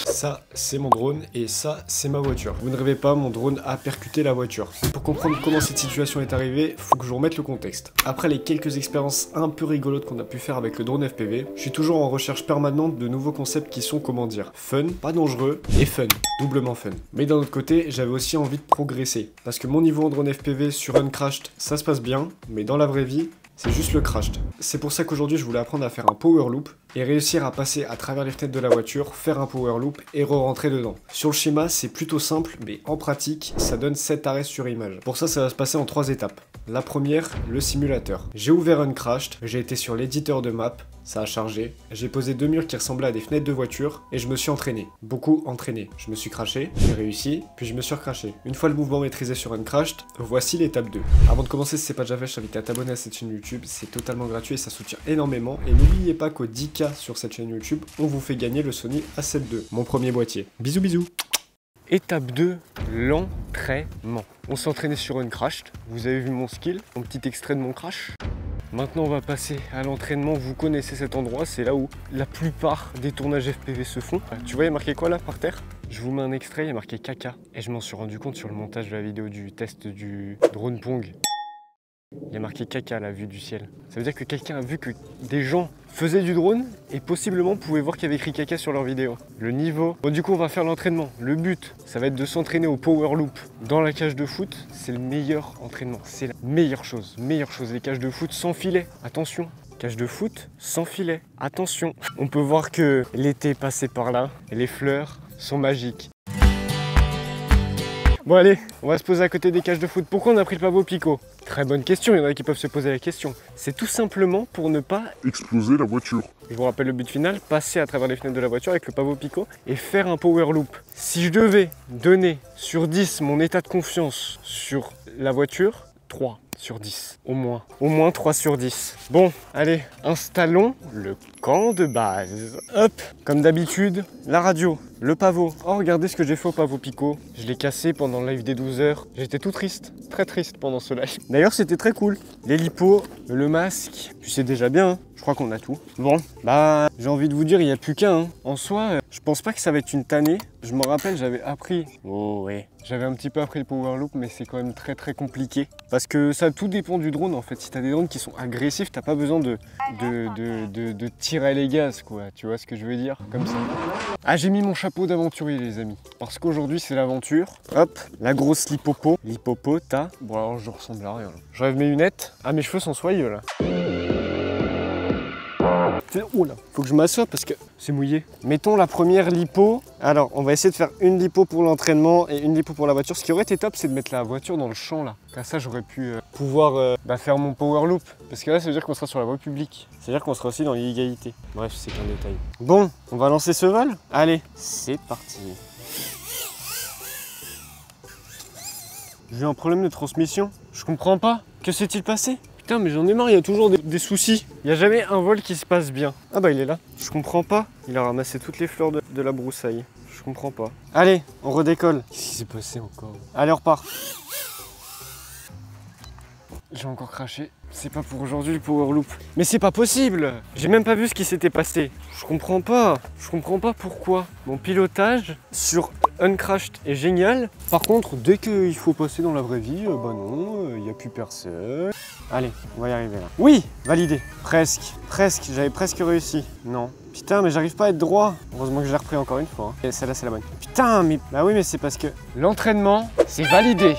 Ça, c'est mon drone et ça, c'est ma voiture. Vous ne rêvez pas, mon drone a percuté la voiture. Pour comprendre comment cette situation est arrivée, faut que je vous remette le contexte. Après les quelques expériences un peu rigolotes qu'on a pu faire avec le drone FPV, je suis toujours en recherche permanente de nouveaux concepts qui sont, comment dire, fun, pas dangereux et fun, doublement fun. Mais d'un autre côté, j'avais aussi envie de progresser. Parce que mon niveau en drone FPV sur Uncrashed, ça se passe bien, mais dans la vraie vie, c'est juste le crashed. C'est pour ça qu'aujourd'hui je voulais apprendre à faire un power loop et réussir à passer à travers les fenêtres de la voiture, faire un power loop et re-rentrer dedans. Sur le schéma c'est plutôt simple, mais en pratique ça donne 7 arrêts sur image. Pour ça va se passer en 3 étapes. La première, le simulateur. J'ai ouvert Uncrashed, j'ai été sur l'éditeur de map, ça a chargé, j'ai posé 2 murs qui ressemblaient à des fenêtres de voiture et je me suis entraîné, beaucoup entraîné. Je me suis crashé, j'ai réussi, puis je me suis recrashé. Une fois le mouvement maîtrisé sur Uncrashed, voici l'étape 2. Avant de commencer, si c'est pas déjà fait, je t'invite à t'abonner à cette chaîne YouTube, c'est totalement gratuit et ça soutient énormément. Et n'oubliez pas qu'au 10K sur cette chaîne YouTube, on vous fait gagner le Sony A7 II, mon premier boîtier. Bisous bisous. Étape 2, l'entraînement. On s'est entraîné sur Uncrashed, vous avez vu mon skill, mon petit extrait de mon crash. Maintenant on va passer à l'entraînement, vous connaissez cet endroit, c'est là où la plupart des tournages FPV se font. Tu vois il y a marqué quoi là par terre? Je vous mets un extrait, il y a marqué caca. Et je m'en suis rendu compte sur le montage de la vidéo du test du drone Pong. Il y a marqué caca à la vue du ciel. Ça veut dire que quelqu'un a vu que des gens faisaient du drone et possiblement pouvaient voir qu'il y avait écrit caca sur leur vidéo. Le niveau... Bon du coup on va faire l'entraînement. Le but, ça va être de s'entraîner au power loop dans la cage de foot. C'est le meilleur entraînement. C'est la meilleure chose. Meilleure chose. Les cages de foot sans filet. Attention. Cage de foot sans filet. Attention. On peut voir que l'été est passé par là et les fleurs sont magiques. Bon allez, on va se poser à côté des cages de foot. Pourquoi on a pris le pavot Pico? Très bonne question, il y en a qui peuvent se poser la question. C'est tout simplement pour ne pas exploser la voiture. Je vous rappelle le but final, passer à travers les fenêtres de la voiture avec le pavot Pico et faire un power loop. Si je devais donner sur 10 mon état de confiance sur la voiture, 3 sur 10, au moins 3 sur 10. Bon, allez, installons le camp de base. Hop, comme d'habitude, la radio, le pavot. Oh, regardez ce que j'ai fait au pavot Pico. Je l'ai cassé pendant le live des 12 heures. J'étais tout triste, très triste pendant ce live. D'ailleurs, c'était très cool. Les lipos, le masque, puis c'est déjà bien, hein. Je crois qu'on a tout. Bon, bah, j'ai envie de vous dire, il n'y a plus qu'un. Hein. En soi, je pense pas que ça va être une tannée. Je me rappelle, j'avais appris. Oh ouais. J'avais un petit peu appris le power loop, mais c'est quand même très compliqué. Parce que ça tout dépend du drone en fait. Si t'as des drones qui sont agressifs, t'as pas besoin de tirer les gaz quoi. Tu vois ce que je veux dire? Comme ça. Ah, j'ai mis mon chapeau d'aventurier les amis. Parce qu'aujourd'hui c'est l'aventure. Hop, la grosse lipopo. Lipopota. Bon alors je ressemble à rien. Là. J'enlève mes lunettes. Ah mes cheveux sont soyeux là. Oh là, faut que je m'assoie parce que c'est mouillé. Mettons la première lipo. Alors, on va essayer de faire une lipo pour l'entraînement et une lipo pour la voiture. Ce qui aurait été top, c'est de mettre la voiture dans le champ là. Comme ça, j'aurais pu pouvoir faire mon power loop. Parce que là, ça veut dire qu'on sera sur la voie publique. Ça veut dire qu'on sera aussi dans l'illégalité. Bref, c'est qu'un détail. Bon, on va lancer ce vol. Allez, c'est parti. J'ai eu un problème de transmission. Je comprends pas. Que s'est-il passé ? Putain mais j'en ai marre, il y a toujours des soucis. Il n'y a jamais un vol qui se passe bien. Ah bah il est là. Je comprends pas. Il a ramassé toutes les fleurs de la broussaille. Je comprends pas. Allez, on redécolle. Qu'est-ce qui s'est passé encore? Allez, on repart. J'ai encore craché. C'est pas pour aujourd'hui le power loop. Mais c'est pas possible. J'ai même pas vu ce qui s'était passé. Je comprends pas. Je comprends pas pourquoi. Mon pilotage sur Uncrashed est génial. Par contre, dès qu'il faut passer dans la vraie vie, bah non, il n'y a plus personne. Allez, on va y arriver là. Oui, validé. Presque. Presque. J'avais presque réussi. Non. Putain, mais j'arrive pas à être droit. Heureusement que je l'ai repris encore une fois. Hein. Et celle-là, c'est la bonne. Putain, mais... Bah oui, mais c'est parce que... L'entraînement, c'est validé.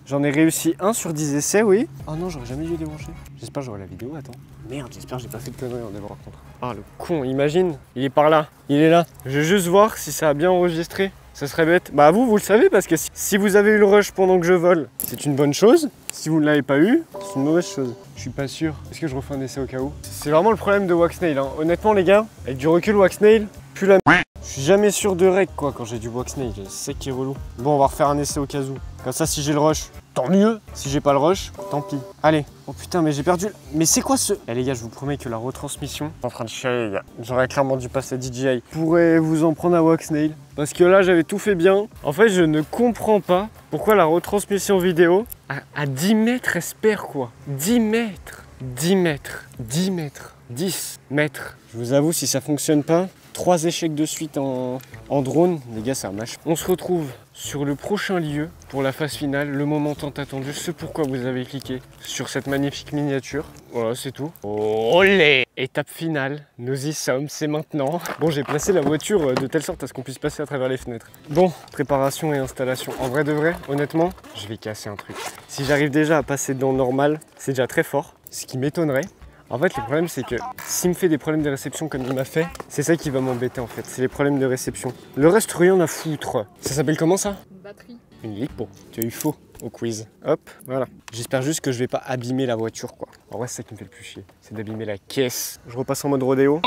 J'en ai réussi 1 sur 10 essais, oui. Oh non, j'aurais jamais dû débrancher. J'espère que j'aurai la vidéo, attends. Merde, j'espère que j'ai pas fait de conneries en démarrant contre. Ah, le con, imagine. Il est par là. Il est là. Je vais juste voir si ça a bien enregistré. Ça serait bête. Bah vous le savez parce que si vous avez eu le rush pendant que je vole, c'est une bonne chose. Si vous ne l'avez pas eu, c'est une mauvaise chose. Je suis pas sûr. Est-ce que je refais un essai au cas où? C'est vraiment le problème de Waxnail. Hein. Honnêtement les gars, avec du recul Waxnail, plus la je suis jamais sûr de règle quoi quand j'ai du Waxnail. C'est qui est relou. Bon, on va refaire un essai au cas où. Comme ça, si j'ai le rush, tant mieux. Si j'ai pas le rush, tant pis. Allez. Oh putain, mais j'ai perdu. Mais c'est quoi ce... Eh les gars, je vous promets que la retransmission... En train de chialer les gars. J'aurais clairement dû passer à DJI. Je pourrais vous en prendre à Waxnail. Parce que là, j'avais tout fait bien. En fait, je ne comprends pas pourquoi la retransmission vidéo à 10 mètres espère quoi. 10 mètres. 10 mètres. 10 mètres. 10 mètres. Je vous avoue, si ça fonctionne pas, 3 échecs de suite en drone, les gars, ça marche. On se retrouve sur le prochain lieu pour la phase finale, le moment tant attendu, ce pourquoi vous avez cliqué sur cette magnifique miniature. Voilà, c'est tout. Olé! Étape finale, nous y sommes, c'est maintenant. Bon, j'ai placé la voiture de telle sorte à ce qu'on puisse passer à travers les fenêtres. Bon, préparation et installation. En vrai de vrai, honnêtement, je vais casser un truc. Si j'arrive déjà à passer dans normal, c'est déjà très fort. Ce qui m'étonnerait, en fait, le problème, c'est que s'il me fait des problèmes de réception comme il m'a fait, c'est ça qui va m'embêter en fait, c'est les problèmes de réception. Le reste, rien à foutre. Ça s'appelle comment ça? Une batterie. Une lipo. Tu as eu faux au quiz. Hop, voilà. J'espère juste que je vais pas abîmer la voiture, quoi. En vrai, c'est ça qui me fait le plus chier, c'est d'abîmer la caisse. Je repasse en mode rodéo.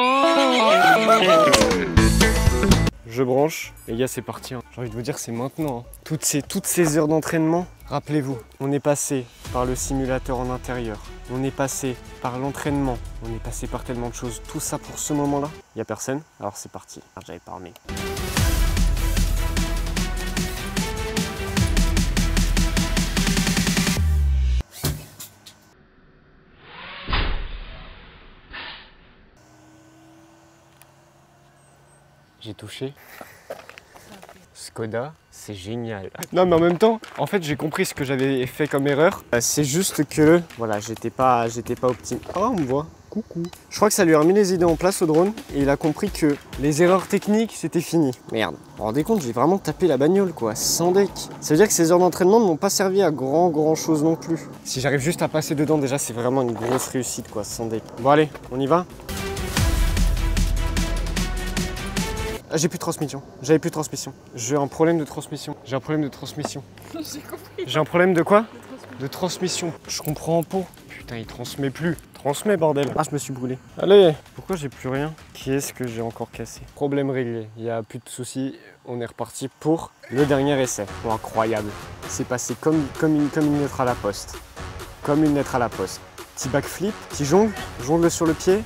Je branche. Les gars, c'est parti. J'ai envie de vous dire, c'est maintenant. Toutes ces heures d'entraînement, rappelez-vous, on est passé par le simulateur en intérieur. On est passé par l'entraînement. On est passé par tellement de choses. Tout ça pour ce moment-là. Il n'y a personne. Alors c'est parti. J'avais pas remis. J'ai touché. Skoda, c'est génial. Non mais en même temps, en fait j'ai compris ce que j'avais fait comme erreur. C'est juste que, voilà, j'étais pas optime. Oh, on me voit. Coucou. Je crois que ça lui a remis les idées en place au drone et il a compris que les erreurs techniques c'était fini. Merde. Vous vous rendez compte, j'ai vraiment tapé la bagnole quoi, sans deck. Ça veut dire que ces heures d'entraînement ne m'ont pas servi à grand chose non plus. Si j'arrive juste à passer dedans déjà c'est vraiment une grosse réussite quoi, sans deck. Bon allez, on y va. Ah, j'ai plus de transmission. J'avais plus de transmission. J'ai un problème de transmission. J'ai un problème de transmission. J'ai compris. J'ai un problème de quoi? De transmission. Je comprends pas. Putain, il transmet plus. Transmet, bordel. Ah, je me suis brûlé. Allez. Pourquoi j'ai plus rien? Qu'est-ce que j'ai encore cassé? Problème réglé. Il n'y a plus de soucis. On est reparti pour le dernier essai. Oh, incroyable. C'est passé comme une lettre à la poste. Comme une lettre à la poste. Petit backflip, petit jongle sur le pied.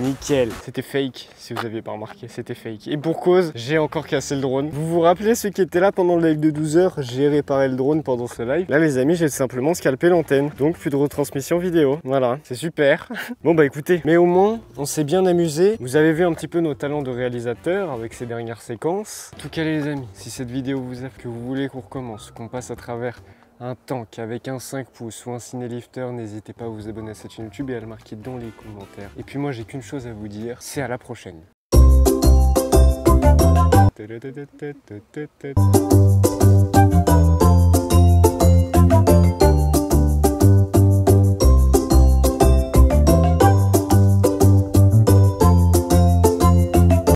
Nickel. C'était fake, si vous n'aviez pas remarqué, c'était fake. Et pour cause, j'ai encore cassé le drone. Vous vous rappelez ceux qui étaient là pendant le live de 12 h? J'ai réparé le drone pendant ce live. Là les amis, j'ai simplement scalpé l'antenne. Donc plus de retransmission vidéo. Voilà, c'est super. Bon bah écoutez, mais au moins, on s'est bien amusé. Vous avez vu un petit peu nos talents de réalisateur avec ces dernières séquences. En tout cas les amis, si cette vidéo vous a que vous voulez qu'on recommence, qu'on passe à travers un tank avec un 5 pouces ou un cinélifter, n'hésitez pas à vous abonner à cette chaîne YouTube et à le marquer dans les commentaires. Et puis moi j'ai qu'une chose à vous dire, c'est à la prochaine.